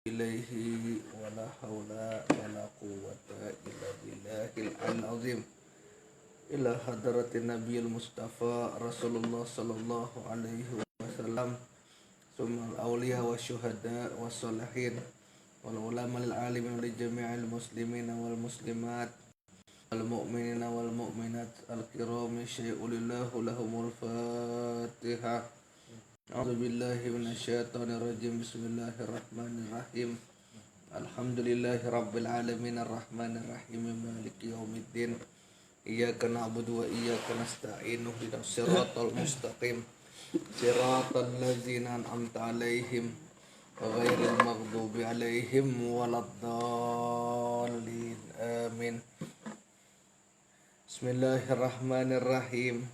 ilaihi wala haula wala quwwata illa billahil azim ila hadratin nabiyil mustafa rasulullah sallallahu alaihi wasallam summal awliya wa syuhada wa salihin wal ulama lil alimin li jami'il muslimina wal muslimat wal mu'minina wal mu'minat al kirami syai'ulillahu lahumul fatihah. A'udzubillahi minasyaitonirrajim. Bismillahirrahmanirrahim. Alhamdulillahi rabbil alamin arrahmanir rahim maliki yaumiddin. Iyyaka na'budu wa iyyaka nasta'in ihdinas siratal mustaqim. Siratal ladzina an'amta 'alaihim ghairil maghdubi 'alaihim waladdallin. Amin. Bismillahirrahmanirrahim.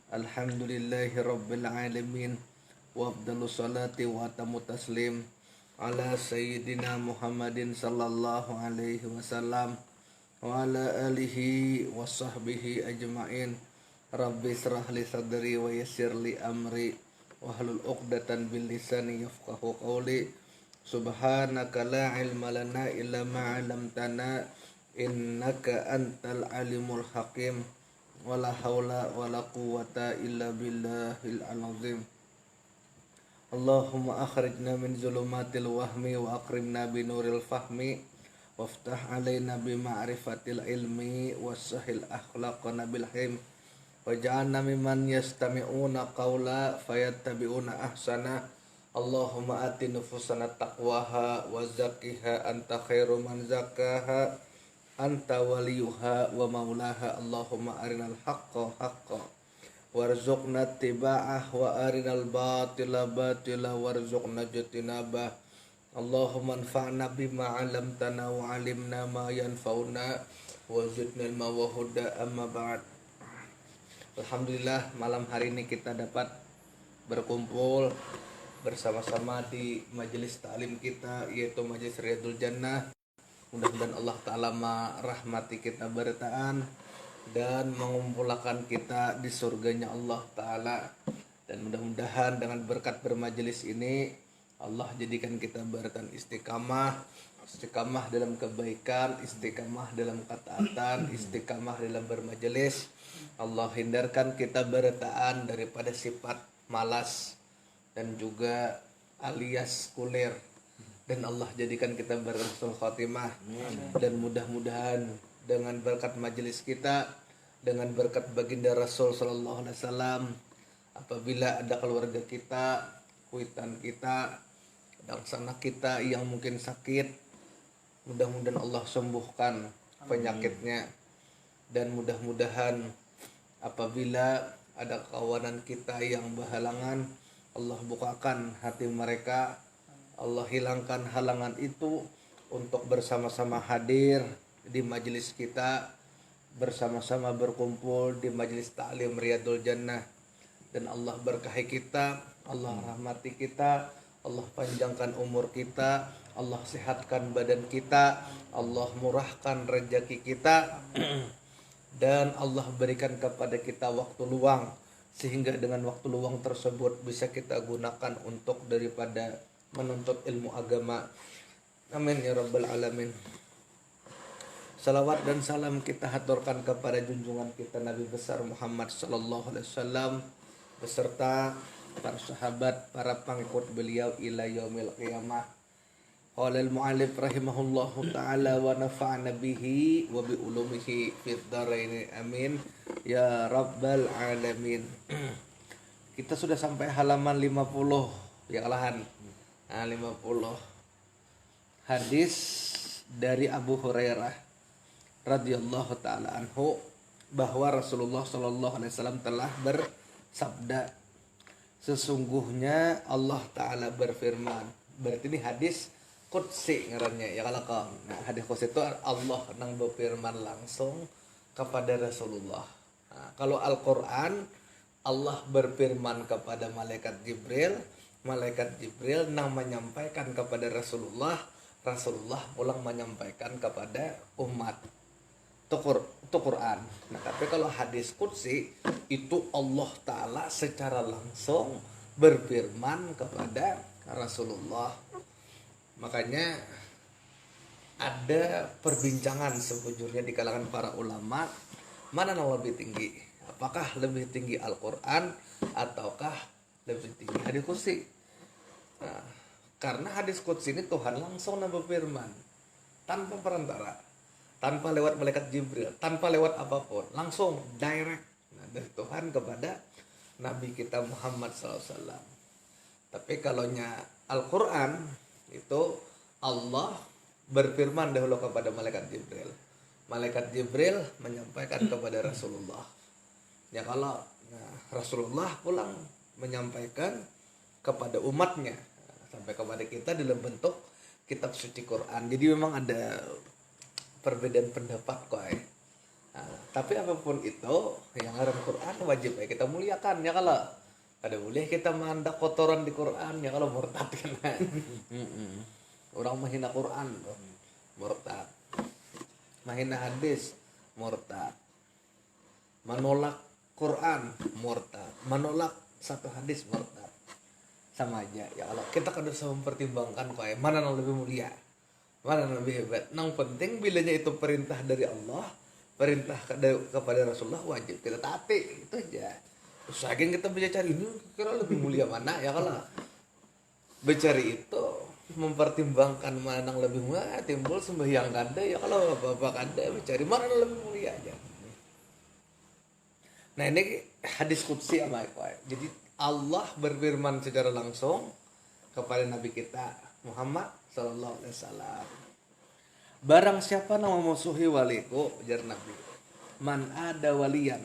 Alhamdulillahi rabbil alamin. Wa afdalu salati wa atamu taslim ala sayyidina Muhammadin sallallahu alaihi wasallam wa ala alihi wa sahbihi ajma'in. Rabbi israh li sadri wa yassir li amri wa hlul 'uqdatan bil lisani yafqahu qawli. Subhanaka la ilma lana illa ma 'allamtana innaka antal alimul hakim. Wala haula wala quwwata illa billahil azim. Allahumma akhrijna min zulumatil wahmi wa akrimna binuril fahmi waftah alaina bima'rifatil ilmi wassahil akhlaqana bil hilm waj'alna mimman yastami'una qawla fayattabi'una ahsana. Allahumma ati nufusana taqwaha wa zakkiha anta khairu man zakkaha anta waliyuha wa maulaha. Allahumma arinal haqqa haqqa warzuqna tiba'ah wa arinal batila batila warzuqna jatinabah. Allahumma anfa'na bima 'allamtana wa 'alimna ma yanfa'una wa zidna ilma wa huda. Amma ba'd. Alhamdulillah, malam hari ini kita dapat berkumpul bersama-sama di majelis ta'lim kita, yaitu Majelis Riyadul Jannah. Mudah-mudahan Allah Ta'ala merahmati kita bertaan dan mengumpulkan kita di surganya Allah Ta'ala. Dan mudah-mudahan dengan berkat bermajelis ini Allah jadikan kita bertaan istiqamah dalam kebaikan, istiqamah dalam ketaatan, istiqamah dalam bermajelis. Allah hindarkan kita bertaan daripada sifat malas dan juga alias kulir. Dan Allah jadikan kita berhusnul khatimah. Dan mudah-mudahan dengan berkat majelis kita, dengan berkat baginda Rasul sallallahu alaihi wasallam, apabila ada keluarga kita, kuitan kita, dan sanak kita yang mungkin sakit, mudah-mudahan Allah sembuhkan penyakitnya. Dan mudah-mudahan apabila ada kawanan kita yang berhalangan, Allah bukakan hati mereka, Allah hilangkan halangan itu untuk bersama-sama hadir di majelis kita, bersama-sama berkumpul di majelis ta'lim Riyadul Jannah. Dan Allah berkahi kita, Allah rahmati kita, Allah panjangkan umur kita, Allah sehatkan badan kita, Allah murahkan rezeki kita, dan Allah berikan kepada kita waktu luang, sehingga dengan waktu luang tersebut bisa kita gunakan untuk daripada menuntut ilmu agama. Amin ya rabbal alamin. Salawat dan salam kita haturkan kepada junjungan kita Nabi besar Muhammad sallallahu alaihi wasallam beserta para sahabat, para pengikut beliau ila yaumil qiyamah. Qala al-mu'allif rahimahullahu ta'ala wa nafa'na bihi wa bi ulumihi fid dharain amin ya rabbal alamin. Kita sudah sampai halaman 50 ya kalahan. 50 hadis dari Abu Hurairah radhiyallahu taala anhu bahwa Rasulullah sallallahu alaihi wasallam telah bersabda, sesungguhnya Allah taala berfirman. Berarti ini hadis qudsi ngarannya ya kalau hadis qudsi itu Allah nang berfirman langsung kepada Rasulullah. Nah, kalau Al-Qur'an Allah berfirman kepada malaikat Jibril nang menyampaikan kepada Rasulullah pulang menyampaikan kepada umat. Itu Quran. Nah, tapi kalau hadis qudsi itu Allah Ta'ala secara langsung berfirman kepada Rasulullah. Makanya ada perbincangan sebujurnya di kalangan para ulama, mana yang lebih tinggi? Apakah lebih tinggi Al-Quran ataukah lebih tinggi hadis qudsi? Nah, karena hadis qudsi ini Tuhan langsung berfirman tanpa perantara, tanpa lewat malaikat Jibril, tanpa lewat apapun, langsung direct dari Tuhan kepada Nabi kita Muhammad SAW. Tapi kalaunya Al-Quran itu Allah berfirman dahulu kepada malaikat Jibril. Malaikat Jibril menyampaikan kepada Rasulullah. Ya kalau Rasulullah pulang menyampaikan kepada umatnya, sampai kepada kita dalam bentuk kitab suci Quran. Jadi memang ada perbedaan pendapat kok. Tapi apapun itu, yang ada Quran wajib kita muliakan. Ya kalau ada boleh kita mandak kotoran di Quran, ya kalau murtad kan. Orang menghina Quran, murtad. Menghina hadis, murtad. Menolak Quran, murtad. Menolak satu hadis, murtad. Sama aja. Ya kalau kita kan harus mempertimbangkan kok mana yang lebih mulia, mana yang lebih hebat. Yang penting bilanya itu perintah dari Allah, perintah kepada Rasulullah, wajib kita taati. Itu aja. Saking kita bisa cari ini kira lebih mulia mana, ya kalau bercari itu mempertimbangkan mana yang lebih mulia, timbul sembahyang kada, ya kalau bapak kada mencari mana yang lebih mulia aja. Nah ini hadis qudsi sama aku. Jadi Allah berfirman secara langsung kepada Nabi kita Muhammad Sallallahu Alaihi Wasallam. Barang siapa yang memusuhi waliku, jar Nabi, man ada waliyan,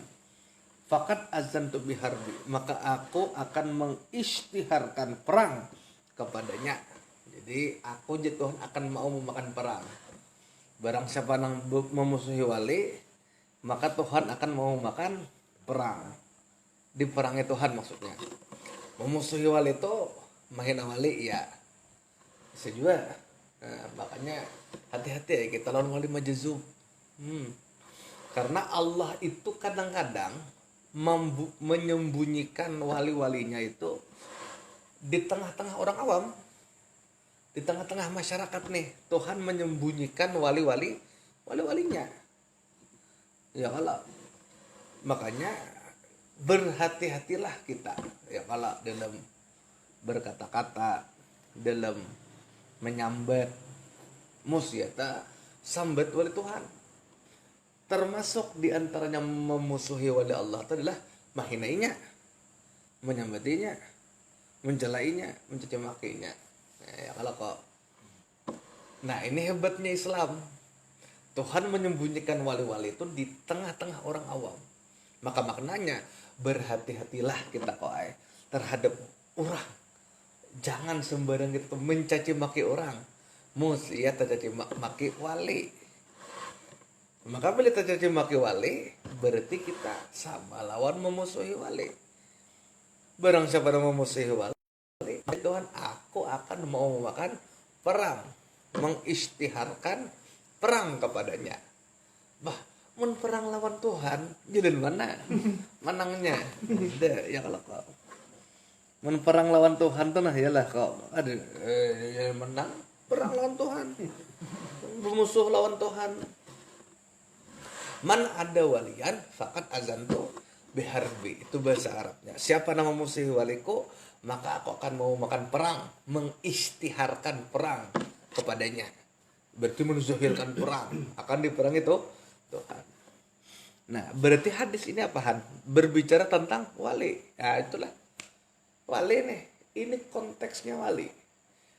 fakat azantu biharbi, maka aku akan mengisytiharkan perang kepadanya. Jadi aku Tuhan akan mau memakan perang. Barang siapa yang memusuhi wali, maka Tuhan akan mau makan perang. Diperangi Tuhan maksudnya. Memusuhi wali itu menghina wali, ya bisa juga. Makanya hati-hati ya kita lawan wali majzub. Karena Allah itu kadang-kadang menyembunyikan wali-walinya itu di tengah-tengah orang awam, di tengah-tengah masyarakat nih. Tuhan menyembunyikan walinya. Ya kalau makanya berhati-hatilah kita ya kalau dalam berkata-kata, dalam menyambat musyata sambat wali Tuhan. Termasuk diantaranya memusuhi wali Allah itu adalah menghinainya, menyambatinya, mencelainya, mencaci makinya. Ya kalau kok. Nah ini hebatnya Islam. Tuhan menyembunyikan wali-wali itu di tengah-tengah orang awam. Maka maknanya berhati-hatilah kita kok terhadap orang. Jangan sembarang itu mencaci maki orang. Musia tercaci maki wali. Maka bila tercaci maki wali, berarti kita sama lawan memusuhi wali. Barang siapa yang memusuhi wali, Tuhan aku akan mau memakan perang, mengisytiharkan perang kepadanya. Bah, mun perang lawan Tuhan, jalan mana? Menangnya. Ada ya kalau kau. Mun perang lawan Tuhan tuh nah iyalah kau. Ada menang perang lawan Tuhan. Bermusuh lawan Tuhan. Man ada walian fakat azantu biharbi, itu bahasa Arabnya. Siapa nama musuh waliku, maka aku akan mau makan perang, mengisytiharkan perang kepadanya. Berarti menzuhirkan perang, akan diperangi itu Tuhan. Nah, berarti hadis ini apaan? Berbicara tentang wali. Nah, itulah wali nih. Ini konteksnya wali.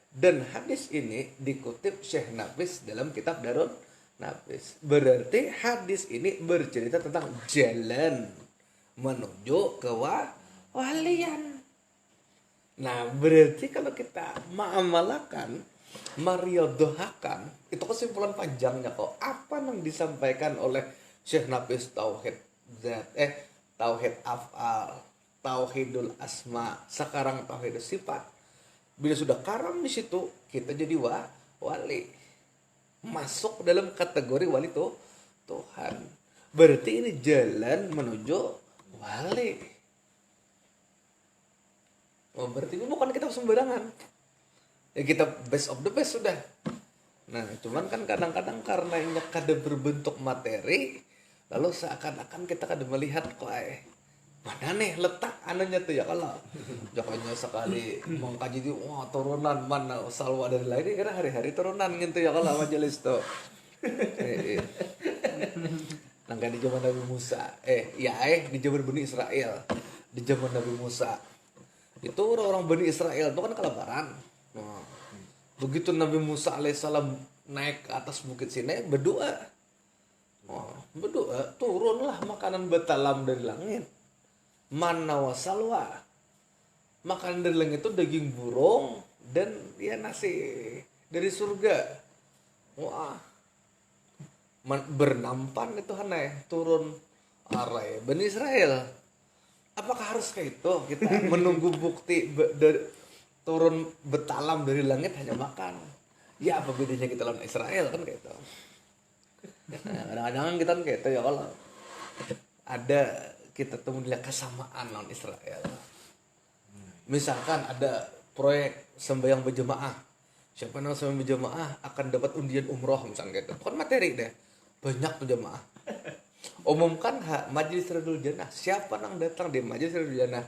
Dan hadis ini dikutip Syekh Nafis dalam kitab Darun Nafis. Berarti hadis ini bercerita tentang jalan menuju kewalian. Nah, berarti kalau kita mengamalkan, meriadohakan, itu kesimpulan panjangnya kok. Apa yang disampaikan oleh Syekh Nafis tauhid zat, tauhid af'al, tauhidul asma, sekarang tauhid sifat. Bila sudah karam di situ, kita jadi wali. Masuk dalam kategori wali Tuhan. Berarti ini jalan menuju wali. Oh, berarti ini bukan kitab sembarangan. Ya kita best of the best sudah. Nah, cuman kan kadang-kadang karena ini kada berbentuk materi, lalu seakan-akan kita kada melihat kok mana nih letak anunya tuh ya kalau Jokonya sekali mengkaji itu wah turunan mana salwa dari lain kira hari-hari turunan gitu ya kalau majelis tuh. Nangka di zaman Nabi Musa, di zaman Bani Israel, di zaman Nabi Musa itu orang-orang Bani Israel itu kan kelaparan. Nah, begitu Nabi Musa alaihissalam naik ke atas bukit Sinai berdoa, turunlah makanan betalam dari langit, manna wa salwa. Makanan dari langit itu daging burung dan ya nasi dari surga. Wah, bernampan itu aneh turun arai Bani Israel. Apakah harus kayak itu kita menunggu bukti turun betalam dari langit hanya makan? Ya apa bedanya kita lawan Israel kan kayak itu. Ya, kadang-kadang kita kan kayak itu ya kalau ada kita temu lihat kesamaan lawan Israel. Misalkan ada proyek sembahyang berjemaah. Siapa yang sembahyang berjemaah akan dapat undian umroh misalnya gitu. Kan materi deh. Banyak tuh jemaah. Umumkan Majelis Radul Jannah. Siapa yang datang di Majelis Radul Jannah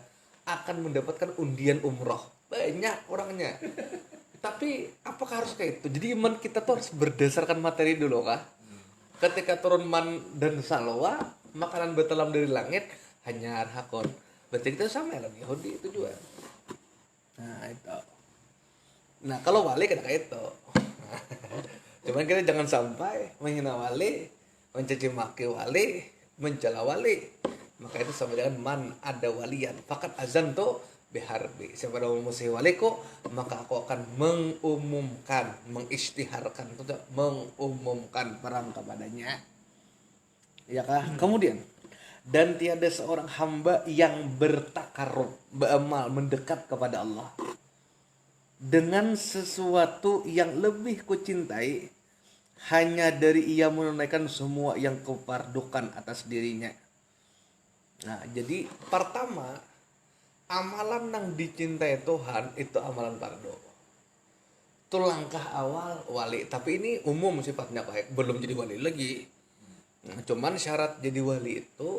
akan mendapatkan undian umroh. Banyak orangnya. Tapi apakah harus kayak itu? Jadi iman kita tuh harus berdasarkan materi dulu kah? Ketika turun man dan salwa, makanan betalam dari langit hanya arhakon. Berarti kita sama ya Yahudi itu juga. Nah itu. Nah kalau wali kena kayak itu. Cuman kita jangan sampai menghina wali, mencaci maki wali, mencela wali. Maka itu sama dengan man ada walian. Fakat azan tuh biharbi. Siapa yang memusuhi waliku, maka aku akan mengumumkan, mengisytiharkan, mengumumkan perang kepadanya. Ya kah? Kemudian dan tiada seorang hamba yang bertakarrub, beramal mendekat kepada Allah dengan sesuatu yang lebih kucintai hanya dari ia menunaikan semua yang kupardukan atas dirinya. Nah, jadi pertama amalan yang dicintai Tuhan itu amalan fardu. Itu langkah awal wali, tapi ini umum sifatnya kayak belum jadi wali lagi. Nah, cuman syarat jadi wali itu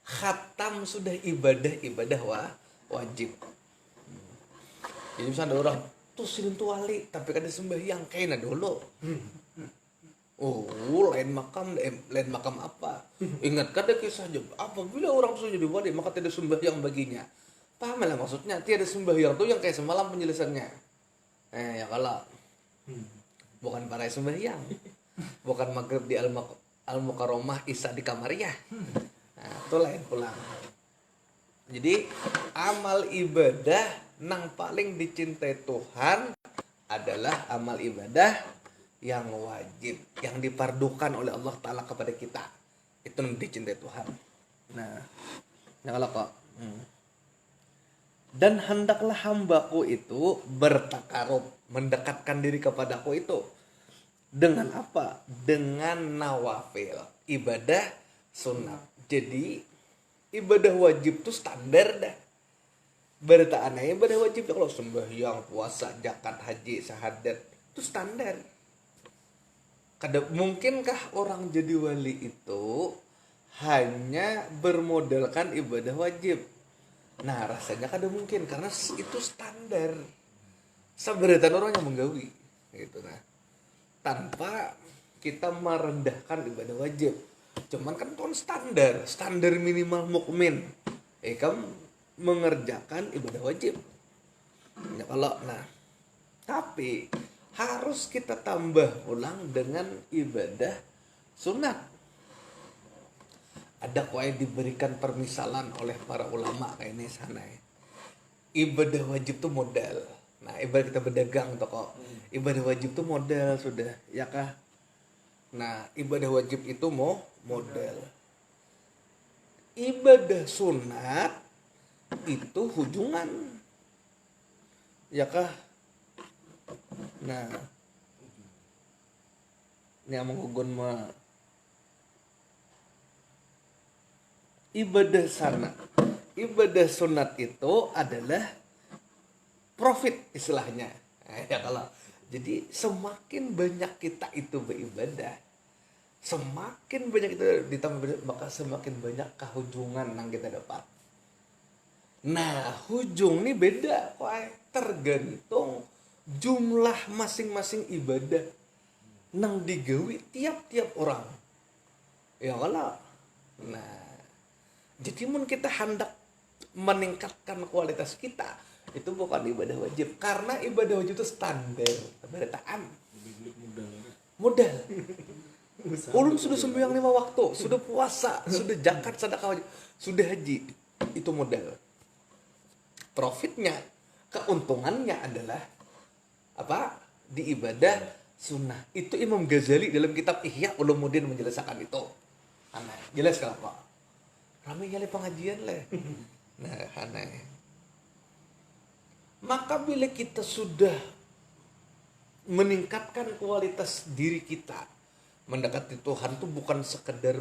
khatam sudah ibadah wajib. Jadi misalnya ada orang tuh silin tuh wali tapi kan sembahyang kayaknya dulu. Lain makam apa? Ingat kada kisah Job. Apabila orang sudah jadi wali maka tidak sembahyang baginya. Paham lah maksudnya? Tiada sembahyang tuh yang kayak semalam penjelasannya. Ya kalau bukan para sembahyang, bukan maghrib di Al-Mukarramah, Isya di Kamariyah. Nah, itu lain pulang. Jadi amal ibadah nang paling dicintai Tuhan adalah amal ibadah yang wajib, yang dipardukan oleh Allah Ta'ala kepada kita. Itu yang dicintai Tuhan. Nah, yang kalau kok dan hendaklah hambaku itu bertakarub, mendekatkan diri kepadaku itu dengan apa? Dengan nawafil, ibadah sunat. Jadi ibadah wajib tuh standar dah. Berita aneh ibadah wajib kalau sembahyang, puasa, zakat, haji, syahadat itu standar. Mungkinkah orang jadi wali itu hanya bermodalkan ibadah wajib? Nah rasanya kada mungkin karena itu standar. Seberatan orang yang menggawi gitu nah. Tanpa kita merendahkan ibadah wajib. Cuman kan itu standar minimal mukmin. Kamu mengerjakan ibadah wajib. Ya kalau tapi harus kita tambah ulang dengan ibadah sunat. Ada yang diberikan permisalan oleh para ulama kayak ini sana. Ibadah wajib tuh modal. Nah, ibadah kita berdagang toko. Ibadah wajib tuh modal sudah, ya kah? Nah, ibadah wajib itu mau modal. Ibadah sunat itu hujungan. Ya kah? Nah, ini yang menghugun ibadah sunat itu adalah profit istilahnya. Ya kalau jadi semakin banyak kita itu beribadah, semakin banyak itu ditambah beribadah, maka semakin banyak kehujungan yang kita dapat. Nah, hujung ini beda kok, tergantung jumlah masing-masing ibadah nang digawi tiap-tiap orang. Ya kalau nah, jadi mun kita hendak meningkatkan kualitas kita, itu bukan ibadah wajib, karena ibadah wajib itu standar kebertaan modal. Ulun sudah sembahyang 5 waktu, sudah puasa, sudah zakat, sedekah wajib, sudah haji, itu modal. Profitnya, keuntungannya adalah apa? Di ibadah sunnah. Itu Imam Ghazali dalam kitab Ihya Ulumuddin menjelaskan itu. Aneh, jelas kalau Pak. Rame nyali pengajian leh. Nah, aneh. Maka bila kita sudah meningkatkan kualitas diri kita, mendekati Tuhan itu bukan sekedar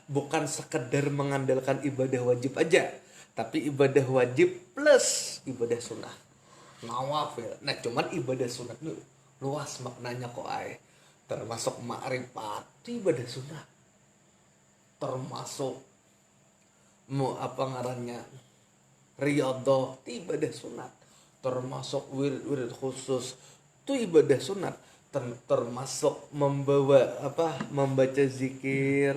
bukan sekedar mengandalkan ibadah wajib aja, tapi ibadah wajib plus ibadah sunnah, nawafil. Nah, cuman ibadah sunnah itu luas maknanya kok termasuk ma'rifat ibadah sunnah, termasuk riyadhah ibadah sunat, termasuk wirid khusus itu ibadah sunat, termasuk membaca zikir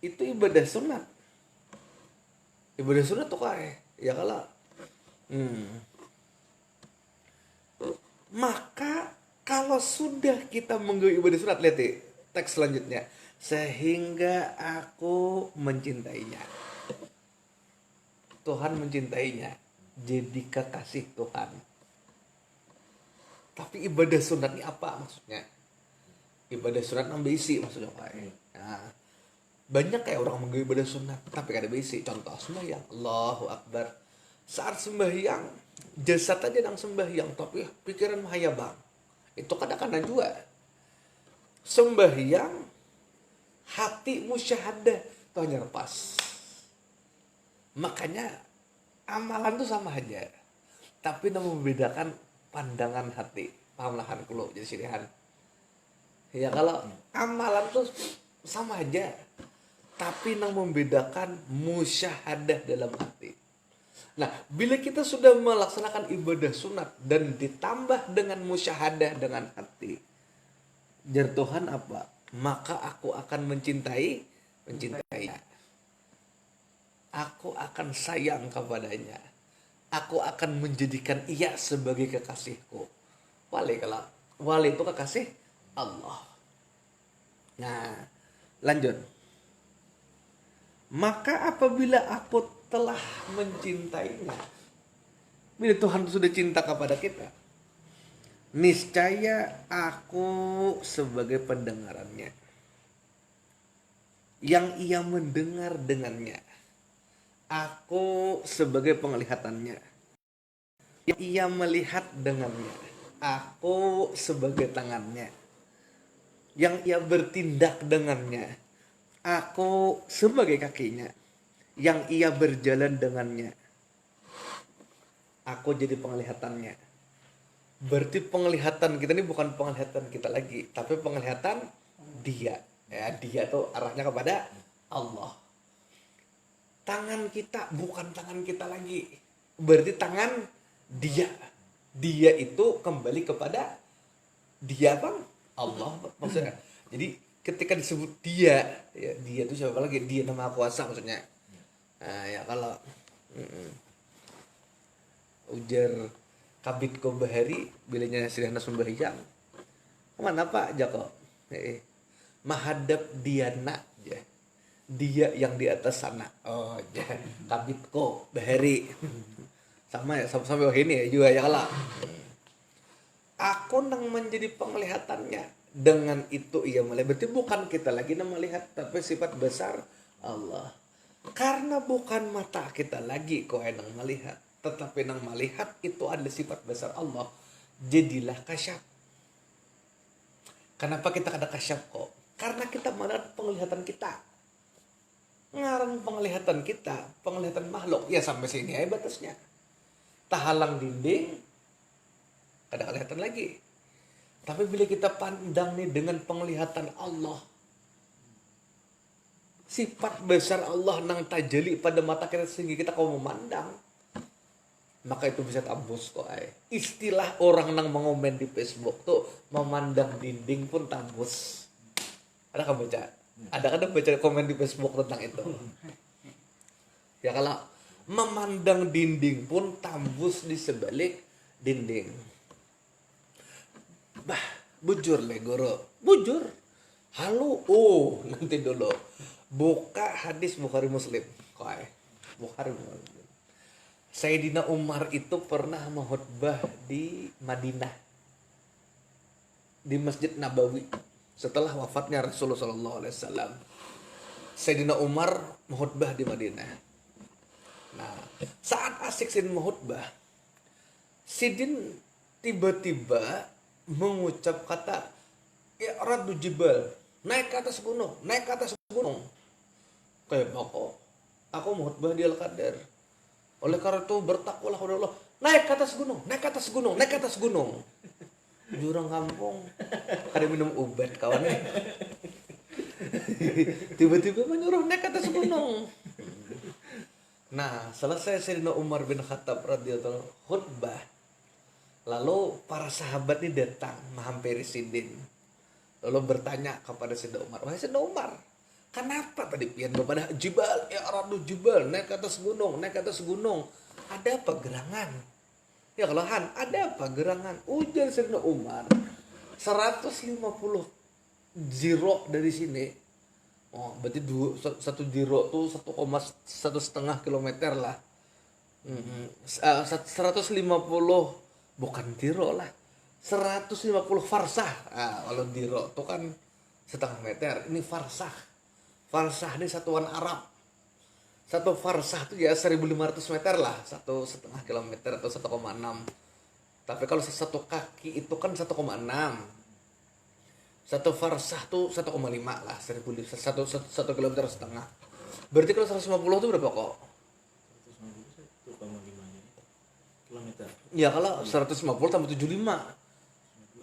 itu ibadah sunat. Ibadah sunat tuh ya kalau maka kalau sudah kita menggawi ibadah sunat, lihat teks selanjutnya, sehingga aku mencintainya. Tuhan mencintainya, jadi kekasih Tuhan. Tapi ibadah sunat ini apa maksudnya? Ibadah sunat nambah isi maksudnya Pak. Nah, banyak kayak orang menggawe ibadah sunat tapi kada berisi. Contoh sembahyang, Allahu Akbar. Saat sembahyang, jasad aja nang sembahyang tapi pikiran mahayabang. Itu kadang-kadang juga. Sembahyang, hati musyahadah itu hanya lepas. Makanya amalan itu sama aja, tapi yang membedakan pandangan hati. Pahamlah kan kalau jadi sirihan. Ya kalau amalan itu sama aja, tapi yang membedakan musyahadah dalam hati. Nah, bila kita sudah melaksanakan ibadah sunat dan ditambah dengan musyahadah dengan hati, jar Tuhan apa? Maka aku akan mencintai. Aku akan sayang kepadanya. Aku akan menjadikan ia sebagai kekasihku. Wali itu kekasih Allah. Nah, lanjut. Maka apabila aku telah mencintainya, bila Tuhan sudah cinta kepada kita, niscaya aku sebagai pendengarannya, yang ia mendengar dengannya. Aku sebagai penglihatannya, yang ia melihat dengannya. Aku sebagai tangannya, yang ia bertindak dengannya. Aku sebagai kakinya, yang ia berjalan dengannya. Aku jadi penglihatannya. Berarti penglihatan kita ini bukan penglihatan kita lagi, tapi penglihatan dia. Ya, dia tuh arahnya kepada Allah. Tangan kita bukan tangan kita lagi, berarti tangan dia. Dia itu kembali kepada dia bang, Allah maksudnya. Jadi ketika disebut dia, ya dia itu siapa lagi? Dia nama kuasa maksudnya. Nah, ya kalau ujar Kabit Kobahari bilanya Sirihana sembahyang, mana Pak Jako? Mahadap diana ya. Dia yang di atas sana. Oh, ya. Kabit Kobahari. Sama ya, sama ini ya juga ya kalau. Aku nang menjadi penglihatannya. Dengan itu ia melihat. Berarti bukan kita lagi yang melihat, tapi sifat besar Allah. Karena bukan mata kita lagi kok yang melihat, tetapi yang melihat itu adalah sifat besar Allah. Jadilah kasyaf. Kenapa kita ada kasyaf kok? Karena kita melihat penglihatan kita. Ngarang penglihatan kita, penglihatan makhluk. Ya sampai sini aja batasnya. Tahalang dinding, kada kelihatan lagi. Tapi bila kita pandang nih dengan penglihatan Allah, sifat besar Allah nang tajali pada mata kita sehingga kita kau memandang, maka itu bisa tambus kok. Istilah orang nang mengomen di Facebook tuh memandang dinding pun tambus. Ada kan baca? Ada kan baca komen di Facebook tentang itu? Ya kalau memandang dinding pun tambus di sebalik dinding. Bah, bujur le guru, bujur. Halo, nanti dulu. Buka hadis Bukhari Muslim. Bukhari Muslim. Sayyidina Umar itu pernah mengkhutbah di Madinah, di Masjid Nabawi setelah wafatnya Rasulullah SAW. Sayyidina Umar mengkhutbah di Madinah. Nah, saat asik Sidin mengkhutbah, Sidin tiba-tiba mengucap kata i'radu jibal, naik ke atas gunung, naik ke atas gunung. Kayak aku mengkhutbah di Al-Qadar. Oleh karena itu bertakwalah kepada Allah, naik ke atas gunung, naik ke atas gunung, naik ke atas gunung. Jurang kampung, kada minum obat kawannya. Tiba-tiba menyuruh naik ke atas gunung. Nah, selesai Sayyidina Umar bin Khattab radhiyallahu anhu khutbah, lalu para sahabat ini datang menghampiri Sidin, lalu bertanya kepada Sayyidina Umar, wahai Sayyidina Umar, kenapa tadi pian kepada jibal, ya aradu jibal, naik ke atas gunung, naik ke atas gunung, ada apa gerangan? Ya kalahan, ada apa gerangan? Ujar Sayyidina Umar, 150 ziro dari sini. Oh, berarti satu ziro tuh 1,5 kilometer lah. 150 bukan ziro lah. 150 farsah. Kalau ziro tuh kan setengah meter. Ini farsah. Farsah ini satuan Arab. Satu farsah tuh ya 1.500 meter lah. 1,5 kilometer atau 1,6. Tapi kalau satu kaki itu kan 1,6. Satu farsah tuh 1,5 lah, 1 kilometer setengah. Berarti kalau 150 itu berapa kok? 150 kilometer. Ya kalau 150 tambah 75.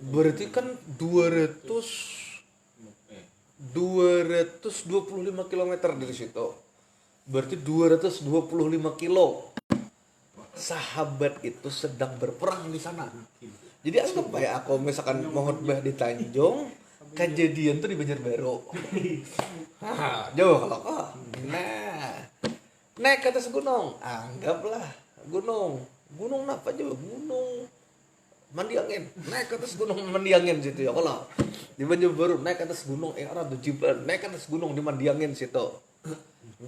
Berarti kan 225 kilometer dari situ. Berarti 225 kilo. Sahabat itu sedang berperang di sana. Jadi anggap ya aku misalkan mau khutbah di Tanjung, kejadian tuh di Banjarbaru. Jauh kalau kok. Nah, naik ke atas gunung, anggaplah gunung apa aja, gunung mandi angin, naik ke atas gunung mandi angin situ ya kalau di Banjarbaru naik ke atas gunung aradu jibal, naik ke atas gunung di mandi angin situ.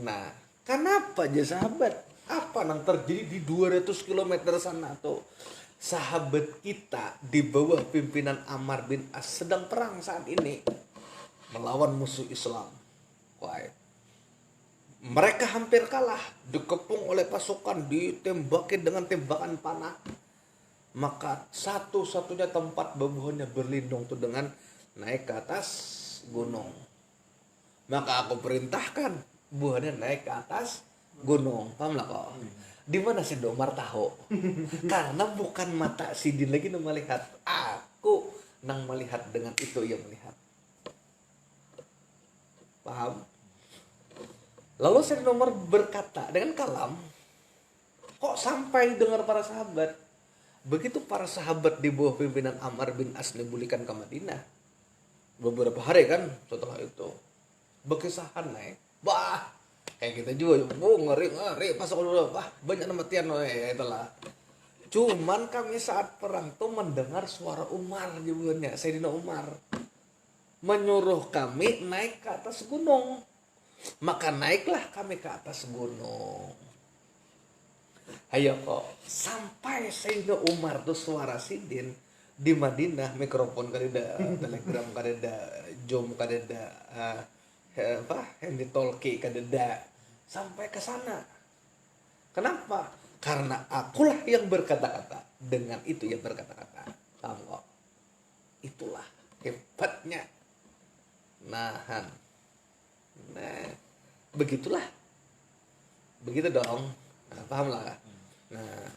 Nah, kenapa aja sahabat? Apa yang terjadi di 200 km sana tuh? Sahabat kita di bawah pimpinan Ammar bin As sedang perang saat ini melawan musuh Islam. Mereka hampir kalah, dikepung oleh pasukan, ditembaki dengan tembakan panah. Maka satu-satunya tempat babuhannya berlindung tuh dengan naik ke atas gunung. Maka aku perintahkan buahnya naik ke atas gunung. Paham lah kok? Di mana Sayyidina Umar tahu? Karena bukan mata Sidin lagi yang melihat, aku nang melihat dengan itu ia melihat. Paham? Lalu Sayyidina Umar berkata dengan kalam, kok sampai dengar para sahabat? Begitu para sahabat di bawah pimpinan Ammar bin As dibulikan ke Madinah, beberapa hari kan setelah itu berkisahan naik, kayak kita juga, ngeri masuk dulu, banyak kematian, itulah. Cuman kami saat perang tuh mendengar suara Umar jebulnya, Sayyidina Umar menyuruh kami naik ke atas gunung. Maka naiklah kami ke atas gunung. Ayo kok, sampai Sayyidina Umar tuh suara Sidin di Madinah, mikrofon kadeda, telegram kadeda, Zoom kadeda, handy talkie kadeda, sampai ke sana. Kenapa? Karena akulah yang berkata-kata, dengan itu yang berkata-kata. Paham kok? Itulah hebatnya nahan. Nah, begitulah. Begitu dong. Nah, paham lah. Nah,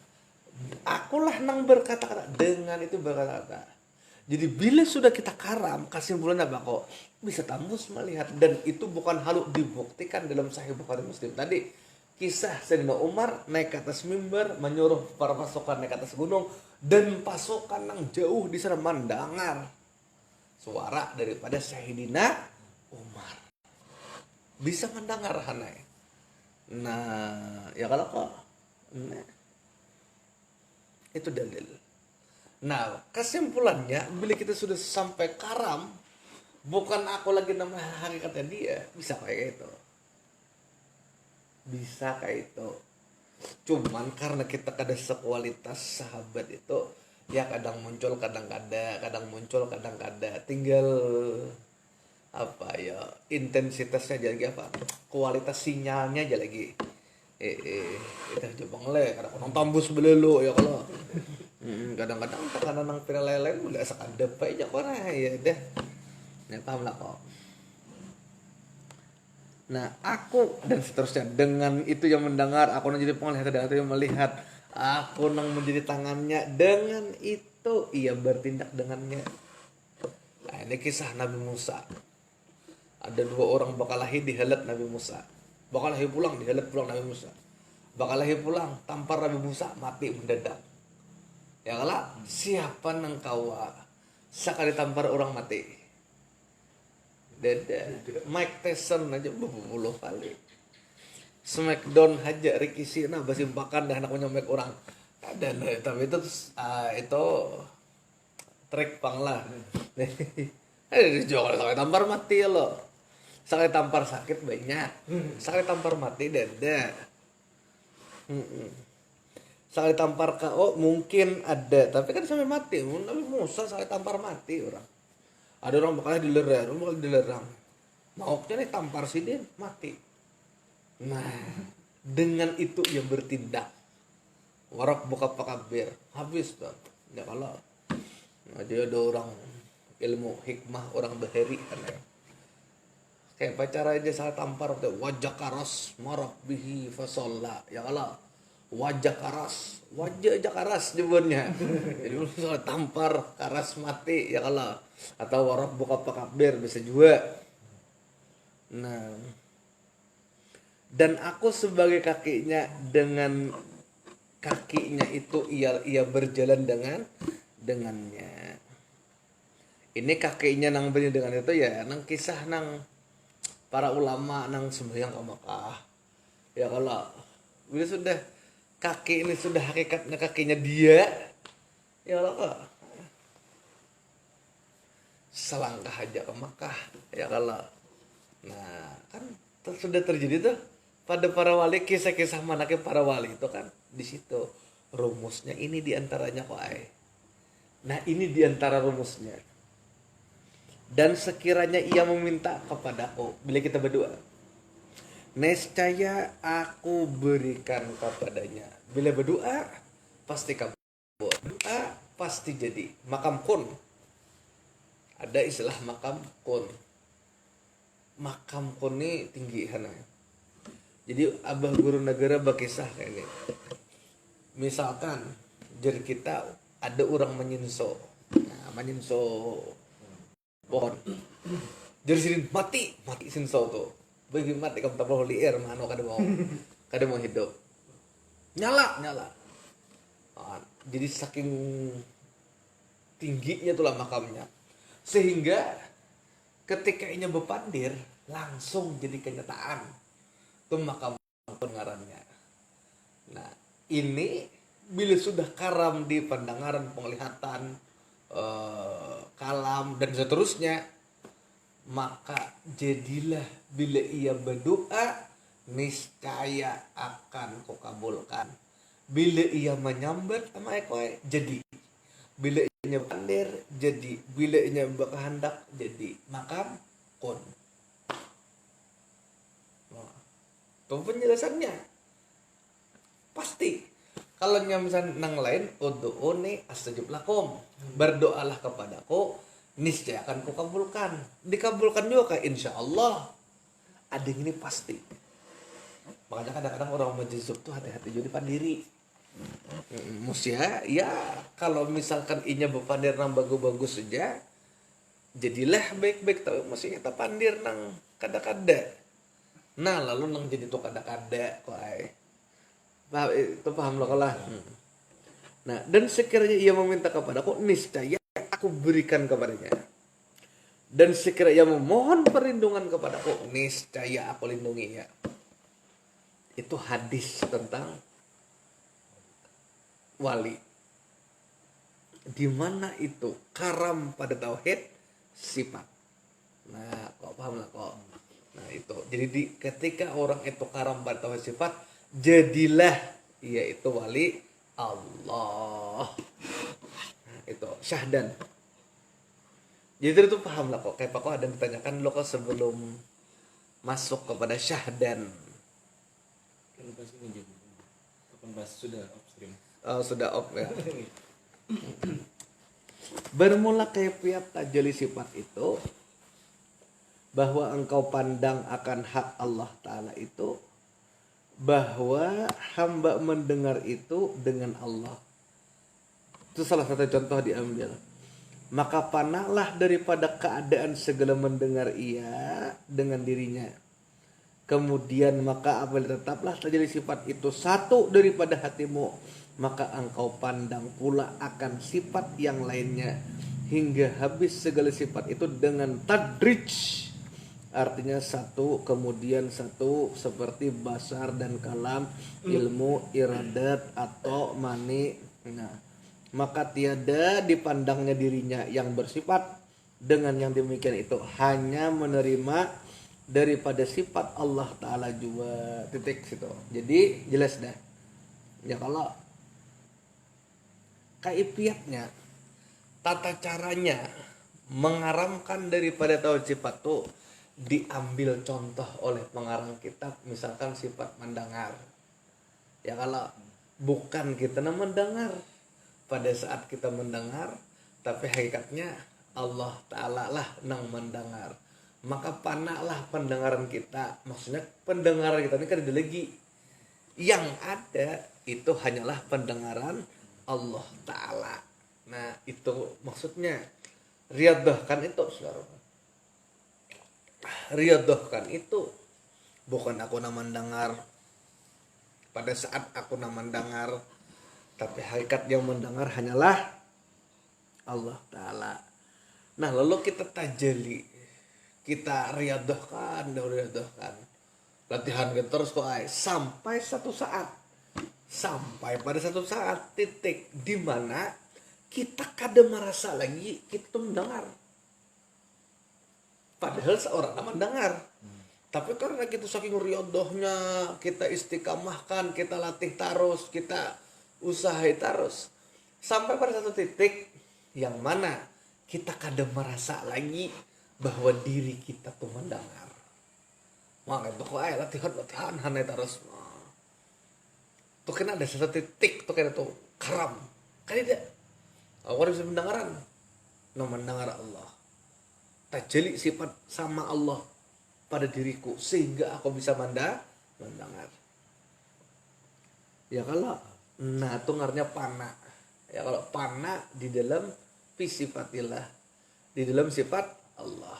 Akulah nang berkata-kata, dengan itu berkata-kata. Jadi bila sudah kita karam, kesimpulannya apa kok? Bisa tembus melihat, dan itu bukan halu dibuktikan dalam Sahih Bukhari Muslim. Tadi kisah Sayyidina Umar naik ke atas mimbar menyuruh para pasukan naik ke atas gunung, dan pasukan yang jauh di sana mendengar suara daripada Sayyidina Umar. Bisa mendengar hanai. Nah, ya kalau kok nah, itu dalil. Nah, kesimpulannya bila kita sudah sampai karam, bukan aku lagi nama hakikatnya dia, bisa kayak itu. Bisa kayak itu. Cuman karena kita kada sekualitas sahabat itu, ya kadang muncul kadang kada, kadang muncul kadang kada. Tinggal apa ya, intensitasnya aja lagi, apa kualitas sinyalnya aja lagi. Itu coba ngele kadang orang tambus belelo ya kalau kadang-kadang tekanan nang pira lele udah sekadep aja kok ya deh. Nah, paham lah kok. Nah, aku dan seterusnya, dengan itu yang mendengar, aku menjadi penglihatan, dan itu yang melihat, aku nang menjadi tangannya, dengan itu ia bertindak dengannya. Nah, ini kisah Nabi Musa. Ada 2 orang bakalahi dihelet Nabi Musa. Bakalahi pulang dihelet pulang Nabi Musa. Bakalahi pulang tampar Nabi Musa, mati mendadak. Ya kalah, siapa nang kawa sekali tampar orang mati. Dada Mike Tyson aja berpuluh kali. Smackdown aja Ricky Sina basimbakan dah anak nyomek orang. Ada tapi itu trik pang lah. Dijual sekali tampar mati lo. Sekali tampar sakit banyak. Sekali tampar mati dada. Sekali tampar KO mungkin ada, tapi kan sampai mati. Nabi Musa sekali tampar mati orang. Ada orang bakal dilerang. Mauknya nih tampar sini mati. Nah, dengan itu ia bertindak. Warak buka pakabir, habis tuh. Ya kalau dia ada orang ilmu hikmah, orang bahari kan ya. Kayak pacar aja salah tampar wajah karas marab bihi fasolla. Ya kalau wajah karas nyebutnya. Jadi misalnya tampar karas mati ya kalau, atau warab buka pakabir bisa juga. Nah, dan aku sebagai kakinya, dengan kakinya itu ia berjalan dengannya. Ini kakinya nang beri dengan itu ya nang kisah nang para ulama nang sembahyang ke Mekah. Ya kalau bila sudah kaki ini sudah hakikatnya kakinya dia, ya Allah kok selangkah aja ke Makkah ya kalau. Nah kan sudah terjadi tuh pada para wali, kisah-kisah manakib para wali itu kan di situ rumusnya, ini diantaranya kok ay. Nah ini diantara rumusnya. Dan sekiranya ia meminta kepadaku bila kita berdoa, nescaya aku berikan kepadanya. Bila berdoa pasti kabul, doa pasti jadi. Makam kun, ada istilah makam kun. Makam kun ini tinggi hana. Jadi abah guru negara berkisah kayak ini. Misalkan jadi kita ada orang menyinso, nah, menyinso pohon, jadi sini mati sinso tuh. Bagi mati kamu tak perlu liar mano kada mau hidup. Nyala. Jadi saking tingginya tuh lah makamnya, sehingga ketika inya bepandir langsung jadi kenyataan tuh makam pengarannya. Nah ini bila sudah karam di pendengaran, penglihatan, kalam dan seterusnya, maka jadilah bila ia berdoa niscaya akan kau kabulkan. Bila ia menyambat sama ekoe jadi, bila ia pandir jadi, bila ia berkehendak jadi. Maka kun. Nah, itu penjelasannya pasti. Kalau misalnya nang lain ud'uni astajib lakum, berdoalah kepadaku niscaya akan kukabulkan. Dikabulkan juga kayak insya Allah. Ada yang ini pasti. Makanya kadang-kadang orang majizub tuh hati-hati jadi pandiri. Musia ya kalau misalkan inya bepandir nang bagus-bagus saja jadilah baik-baik, tapi mesti kita pandir nang kada-kada. Nah lalu nang jadi tuh kada-kada kok ay. Itu paham lo kalah. Nah dan sekiranya ia meminta kepadaku, niscaya aku berikan kepadanya. Dan sekiranya ia memohon perlindungan kepadaku, niscaya aku lindungi ya. Itu hadis tentang wali. Di mana itu karam pada tauhid sifat. Nah, kok paham lah kok. Nah, itu. Jadi ketika orang itu karam pada tauhid sifat, jadilah ia itu wali Allah. Nah, itu syahdan. Jadi itu paham lah kok. Kayak kok ada yang ditanyakan lo kok sebelum masuk kepada syahdan. Kan pas ini jadi. Kapan pas sudah upstream. Oh, sudah off ya. Bermula kaifiat tajalli sifat itu bahwa engkau pandang akan hak Allah Ta'ala itu bahwa hamba mendengar itu dengan Allah. Itu salah satu contoh diambil. Maka panahlah daripada keadaan segala mendengar ia dengan dirinya. Kemudian maka apabila tetaplah terjadi sifat itu satu daripada hatimu, maka engkau pandang pula akan sifat yang lainnya hingga habis segala sifat itu dengan tadrij. Artinya satu kemudian satu, seperti basar dan kalam, ilmu, iradat atau mani. Nah, maka tiada dipandangnya dirinya yang bersifat dengan yang demikian itu hanya menerima daripada sifat Allah Ta'ala juga, titik situ. Jadi jelas dah ya, kalau kaifiatnya, tata caranya mengaramkan daripada tauhid sifat tuh diambil contoh oleh pengarang kitab, misalkan sifat mendengar ya. Kalau bukan kita mendengar pada saat kita mendengar, tapi hakikatnya Allah Ta'ala lah nang mendengar, maka panaklah pendengaran kita. Maksudnya pendengaran kita ini kan ada lagi, yang ada itu hanyalah pendengaran Allah Ta'ala. Nah itu maksudnya riyadhahkan itu, saudara. Riyadhahkan itu bukan aku nak mendengar pada saat aku nak mendengar, tapi hakikat yang mendengar hanyalah Allah Ta'ala. Nah lalu kita tajalli, kita riyadhahkan, latihan kita terus kok sampai pada satu saat titik di mana kita kada merasa lagi kita mendengar, padahal seorang mendengar. Tapi karena kita saking riyadhahnya, kita istiqamahkan, kita latih terus, kita usahai terus, sampai pada satu titik yang mana kita kada merasa lagi bahwa diri kita tuh mendengar. Maka itu kok latihan hanai terus. Tuh kena ada satu titik tuh kena tuh karam. Kan tidak. Orang bisa mendengaran. No mendengar Allah. Tajalli sifat sama Allah pada diriku sehingga aku bisa mendengar. Ya kalau nah itu ngarnya pana. Ya kalau pana di dalam sifatillah, di dalam sifat Allah.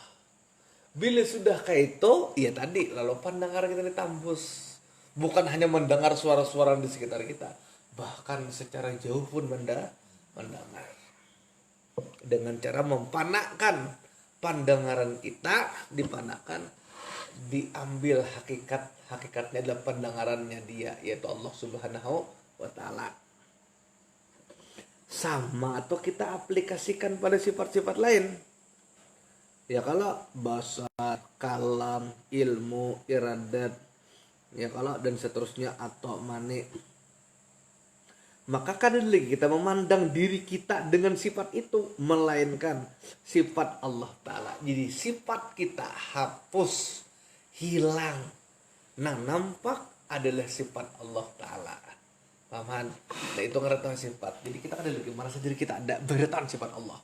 Bila sudah kayak itu, ya tadi lalu pendengaran kita ditambus. Bukan hanya mendengar suara-suara di sekitar kita, bahkan secara jauh pun mendengar. Dengan cara mempanakkan pendengaran kita, dipanakkan, diambil hakikatnya adalah pendengarannya dia, yaitu Allah Subhanahu wa Ta'ala. Sama atau kita aplikasikan pada sifat-sifat lain. Ya kalau basar, kalam, ilmu, iradat, ya kalau dan seterusnya atau mani. Maka kadang lagi kita memandang diri kita dengan sifat itu, melainkan sifat Allah Ta'ala. Jadi sifat kita hapus, hilang. Nah nampak adalah sifat Allah Ta'ala. Pahaman? Nah itu ngerti sifat. Jadi kita kadang lagi merasa diri kita ada beretan sifat Allah.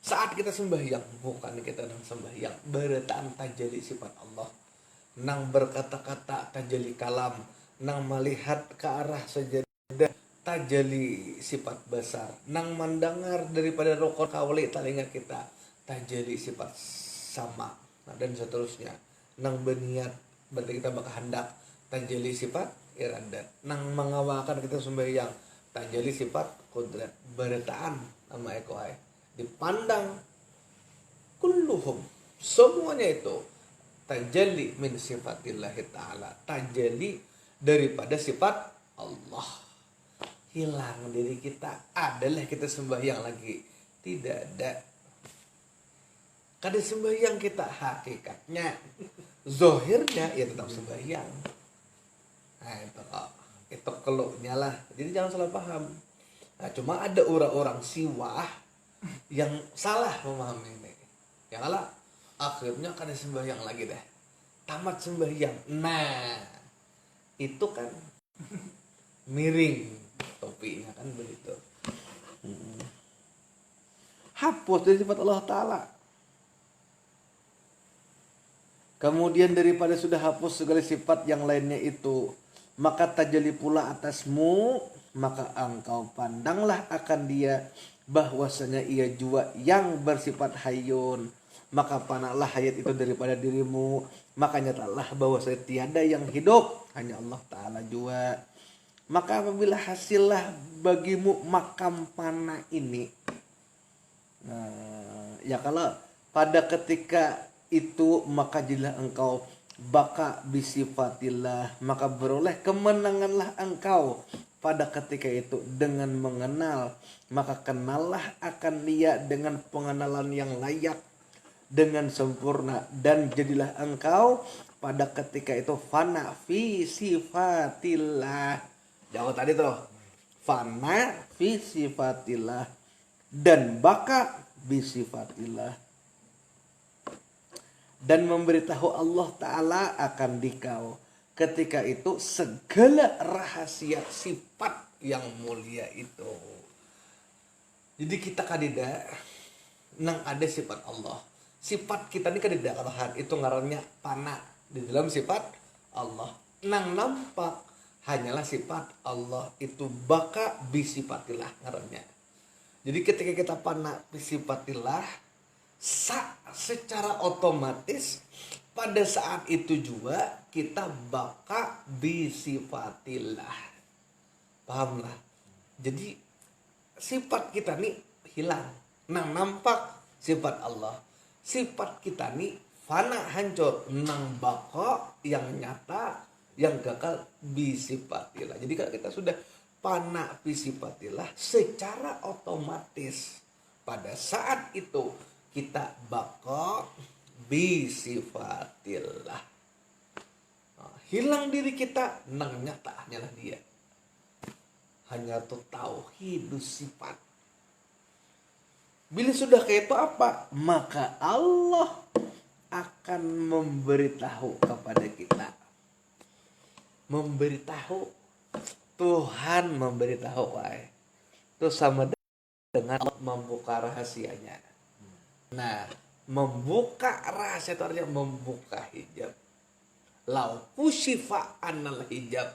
Saat kita sembahyang, bukan kita nang sembahyang, beretan tajalli sifat Allah. Nang berkata-kata tajalli kalam, nang melihat ke arah sajadah tajali sifat besar nang mendengar daripada rokok kawali telinga kita tajali sifat sama, nah, dan seterusnya nang berniat berarti kita bakal hendak tajali sifat iradat nang mengawakan kita sembahyang tajali sifat kudrat berataan sama ekoai dipandang kulluhum semuanya itu tajalli min sifatillahi ta'ala tajalli daripada sifat Allah. Hilang diri kita adalah kita sembahyang lagi tidak ada kada sembahyang kita hakikatnya zohirnya ya tetap sembahyang. Nah itu keluhnya lah, jadi jangan salah paham. Nah cuma ada orang-orang siwah yang salah memahami ini. Ya kalah akhirnya kada sembahyang lagi deh. Tamat sembahyang. Nah, itu kan miring topinya kan begitu. Hapus dari sifat Allah Ta'ala. Kemudian daripada sudah hapus segala sifat yang lainnya itu, maka tajalli pula atasmu, maka engkau pandanglah akan dia bahwasanya ia jua yang bersifat hayyun, maka panahlah hayat itu daripada dirimu, maka nyatalah bahwasanya tiada yang hidup hanya Allah Ta'ala jua. Maka apabila hasillah bagimu makam panah ini, nah, ya kalau pada ketika itu maka jadilah engkau baka bisifatillah, maka beroleh kemenanganlah engkau pada ketika itu dengan mengenal, maka kenallah akan dia dengan pengenalan yang layak dengan sempurna, dan jadilah engkau pada ketika itu fana fi sifatillah. Jawab tadi tuh fana fi sifatillah dan baka bisifatillah, dan memberitahu Allah Ta'ala akan dikau ketika itu segala rahasia sifat yang mulia itu. Jadi kita kadida nang ada sifat Allah, sifat kita ini kadida kalahan itu ngarannya pana di dalam sifat Allah. Nang nampak hanyalah sifat Allah itu baka bisifatillah ngarannya. Jadi ketika kita pana bisifatillah secara otomatis pada saat itu juga kita baka bisifatillah. Pahamlah? Jadi sifat kita nih hilang. Nang nampak sifat Allah. Sifat kita nih fana hancur. Nang baka yang nyata yang gagal bisifatillah. Jadi kalau kita sudah fana bisifatillah secara otomatis pada saat itu kita baka bisifatillah. Nah, hilang diri kita nang nyata hanyalah dia. Hanya tuh tauhid sifat. Bila sudah kayak itu apa? Maka Allah akan memberitahu kepada kita. Memberitahu, Tuhan memberitahu wae. Itu sama dengan membuka rahasianya. Nah, membuka rahasia itu artinya membuka hijab. Lau kusyifa anal hijab.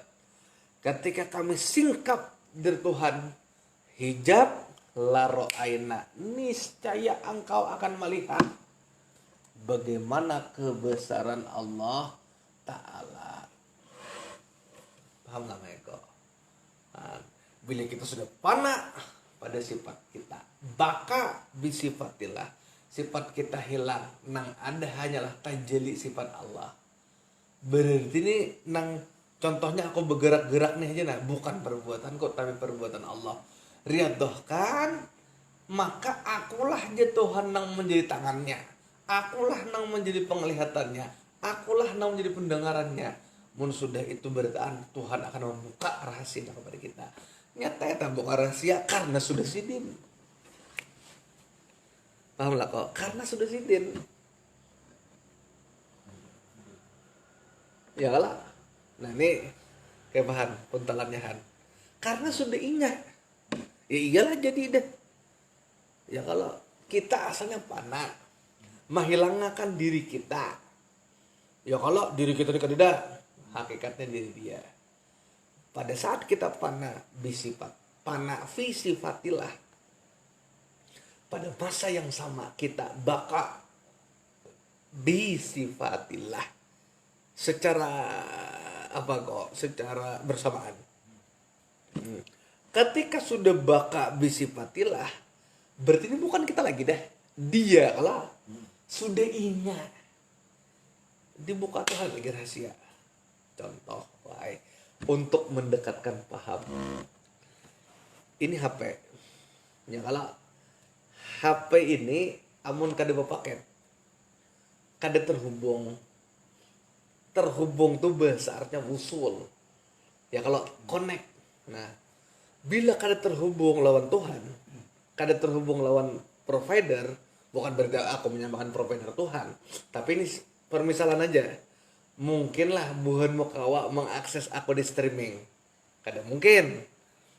Ketika kami singkap dari Tuhan hijab, laro aina, niscaya engkau akan melihat bagaimana kebesaran Allah Ta'ala. Paham gak Meko? Nah, bila kita sudah pana pada sifat kita, baka bisifatillah, sifat kita hilang, nang ada hanyalah tajalli sifat Allah. Berarti ini nang contohnya aku bergerak-gerak nih aja, nah bukan perbuatanku tapi perbuatan Allah. Riadohkan, maka akulah je Tuhan nang menjadi tangannya, akulah nang menjadi penglihatannya, akulah nang menjadi pendengarannya. Mun sudah itu berarti Tuhan akan membuka rahasia kepada kita. Nyata ya buka rahasia karena sudah sidin. Paham lah kok? Karena sudah sidin. Ya lah. Nah ini kayak bahan puntalannya Han. Karena sudah ingat. Ya iyalah jadi deh. Ya kalau kita asalnya panah, menghilangkan diri kita. Ya kalau diri kita tidak, hakikatnya diri dia. Pada saat kita panah bisifat pana fi sifatillah. Pada masa yang sama kita baka bi sifatillah. Secara apa kok? Secara bersamaan. Ketika sudah baka bi sifatillah, berarti ini bukan kita lagi dah. Dia lah sudah ingat. Dibuka Tuhan lagi rahasia. Contoh, untuk mendekatkan paham. Ini HP. Ya kalau HP ini amun kada paket. Kada terhubung tuh bahasa artinya wusul. Ya kalau connect. Nah, bila kada terhubung lawan Tuhan, kada terhubung lawan provider, bukan berarti aku menyamakan provider Tuhan, tapi ini permisalan aja. Mungkinlah buhan mau kawa mengakses aku di streaming. Kada mungkin.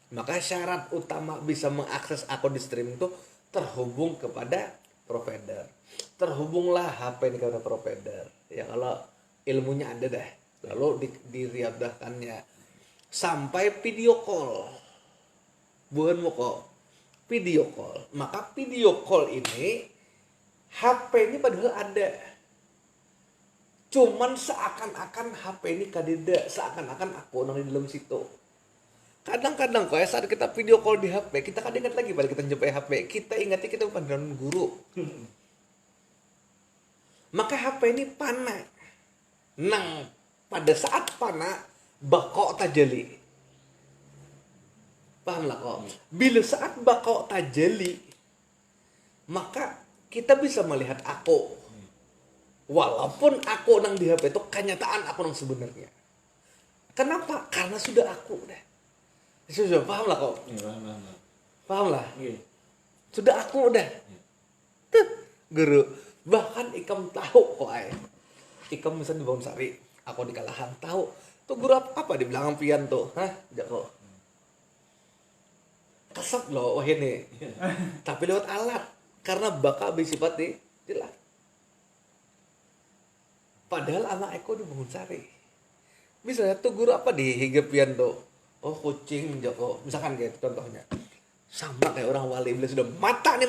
Maka syarat utama bisa mengakses aku di streaming itu terhubung kepada provider. Terhubunglah HP ini kepada provider. Ya kalau ilmunya ada dah. Lalu diriadahkannya sampai video call. Bukan mau kok video call. Maka video call ini HP ini padahal ada. Cuman seakan-akan HP ini kadeda, seakan-akan aku nang di dalam situ. Kadang-kadang kok ya saat kita video call di HP, kita kadang ingat lagi pada kita nyampe HP, kita ingatnya kita bukan dengan guru. Maka HP ini pana. Nang pada saat pana bakok tajali. Paham lah kok? Bila saat bakok tajali, maka kita bisa melihat aku. Walaupun aku nang di HP itu kenyataan aku nang sebenarnya. Kenapa? Karena sudah aku dah. Sudah paham lah kok? Iya, Paham lah? Iya. Sudah aku dah. Tuh, guru. Bahkan ikam tahu kok ay. Ikam misalnya di Bangun Sari, aku di Kalahan tahu. Tuh guru apa di belakang pian tuh? Hah? Jako. Kesep loh wah ini. Tapi lewat alat. Karena bakal bersifat di lah. Padahal anak Eko di Bangun Sari. Misalnya tuh guru apa di higapian tuh? Oh kucing Joko. Misalkan kayak contohnya. Sama kayak orang wali. Bila sudah matanya.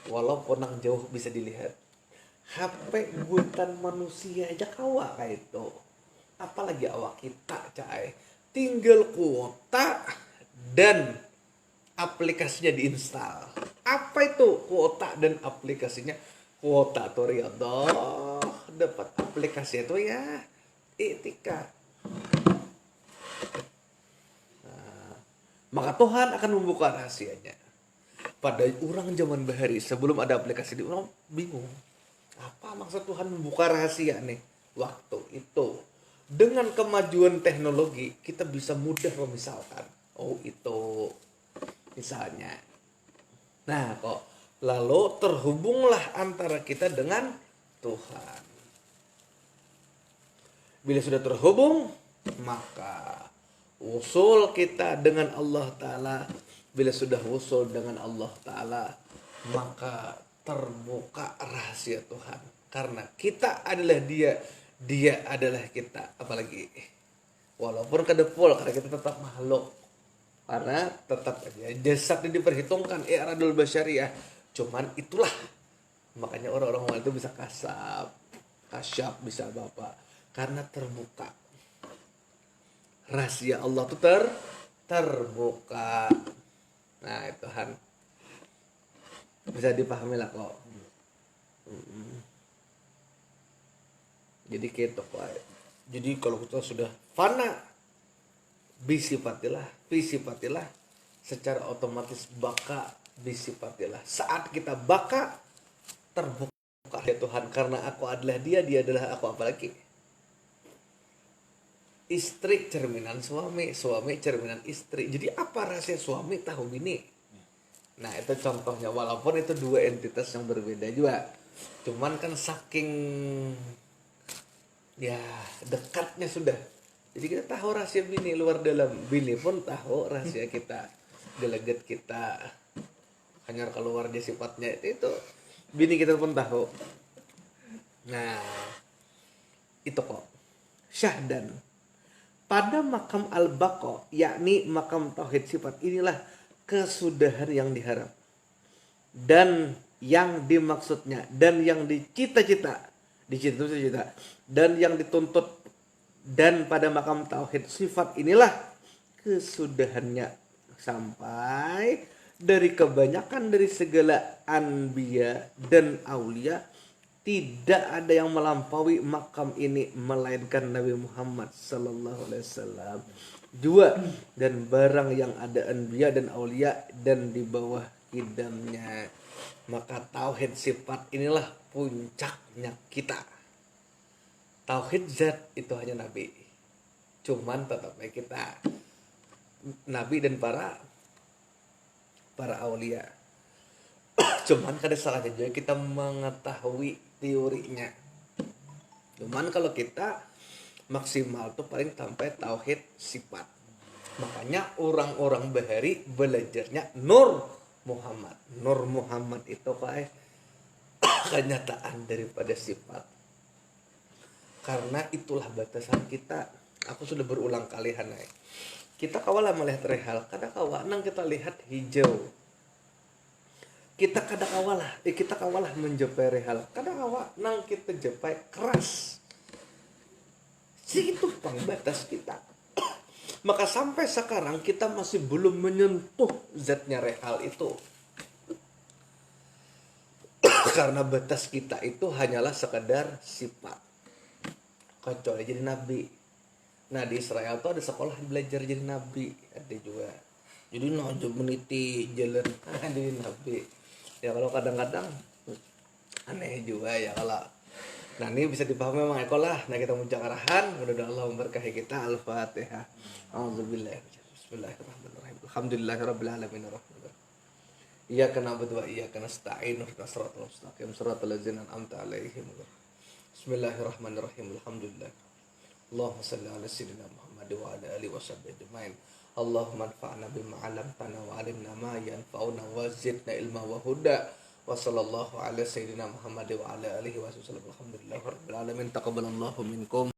Walaupun nang jauh bisa dilihat. HP buatan manusia aja kawa kayak itu. Apalagi awak kita cai. Tinggal kuota dan aplikasinya diinstal. Apa itu kuota dan aplikasinya? Kuota tuh riyadhah, dapat aplikasi itu ya I'tikad. Nah, maka Tuhan akan membuka rahasianya. Pada orang zaman bahari sebelum ada aplikasi ini orang bingung. Apa maksud Tuhan membuka rahasia nih? Waktu itu dengan kemajuan teknologi kita bisa mudah memisalkan. Oh itu misalnya. Nah kok lalu terhubunglah antara kita dengan Tuhan. Bila sudah terhubung, maka usul kita dengan Allah Ta'ala. Bila sudah usul dengan Allah Ta'ala, maka terbuka rahasia Tuhan. Karena kita adalah dia, dia adalah kita. Apalagi, walaupun kedepol, karena kita tetap makhluk. Karena tetap aja jasad ini diperhitungkan i'radul basyariyah. Cuman itulah makanya orang-orang awal itu bisa kasyaf bisa bapak karena terbuka rahasia Allah itu terbuka. Nah itu Han bisa dipahami lah kok. Jadi gitu kok. Jadi kalau kita sudah fana bisifatilah secara otomatis baka bisifatilah. Saat kita baka terbuka ya Tuhan karena aku adalah dia adalah aku. Apalagi istri cerminan suami cerminan istri. Jadi apa rahasia suami tahu bini? Nah itu contohnya walaupun itu dua entitas yang berbeda juga. Cuman kan saking ya dekatnya sudah. Jadi kita tahu rahasia bini luar dalam. Bini pun tahu rahasia kita. Gelagat kita. Hanya keluar dia sifatnya itu bini kita pun tahu. Nah itu kok syahdan pada makam al-baqa, yakni makam tauhid sifat, inilah kesudahan yang diharap dan yang dimaksudnya dan yang dicita-cita dan yang dituntut, dan pada makam tauhid sifat inilah kesudahannya sampai dari kebanyakan dari segala anbiya dan aulia tidak ada yang melampaui makam ini melainkan Nabi Muhammad sallallahu alaihi wasallam. Dua, dan barang yang ada anbiya dan aulia dan di bawah kidamnya. Maka tauhid sifat inilah puncaknya kita. Tauhid zat itu hanya Nabi. Cuman tetap baik kita Nabi dan para aulia. Cuman kada salahnya juga kita mengetahui teorinya. Cuman kalau kita maksimal tuh paling sampai tauhid sifat. Makanya orang-orang bahari belajarnya Nur Muhammad. Nur Muhammad itu kayak kenyataan daripada sifat. Karena itulah batasan kita. Aku sudah berulang kali Hanai. Kita kawalah melihat rehal, kadang kawanang kita lihat hijau. Kita kawalah menjepai rehal, kadang kawanang kita jepai keras. Situ pembatas kita. Maka sampai sekarang kita masih belum menyentuh zatnya rehal itu. Karena batas kita itu hanyalah sekadar sifat. Kecuali jadi nabi. Nah di Israel tuh ada sekolah belajar jadi nabi, ada juga. Jadi nojo meniti jalan jadi nabi. Ya kalau kadang-kadang aneh juga ya kalau. Nah ini bisa dipahami memang ekolah. Nah kita muncul arahan. Mudah-mudahan Allah memberkahi kita. Al-Fatihah. Alhamdulillah. Bismillahirrahmanirrahim. Alhamdulillahirabbil alamin arrahmanirrahim. Iyyaka na'budu wa iyyaka nasta'in. Ihdinas siratal mustaqim. Siratal ladzina an'amta 'alaihim. Bismillahirrahmanirrahim. Alhamdulillah. Allahumma shalli ala sayyidina Muhammad wa ala alihi washabbihi ajmain. Allahumma anfa'na bima 'allamtana wa 'allimna ma yanfa'una wa zidna ilma wa huda. Wa sallallahu ala sayyidina Muhammad wa ala alihi wasallam. Alhamdulillahirabbil alamin. Taqabbalallahu minkum.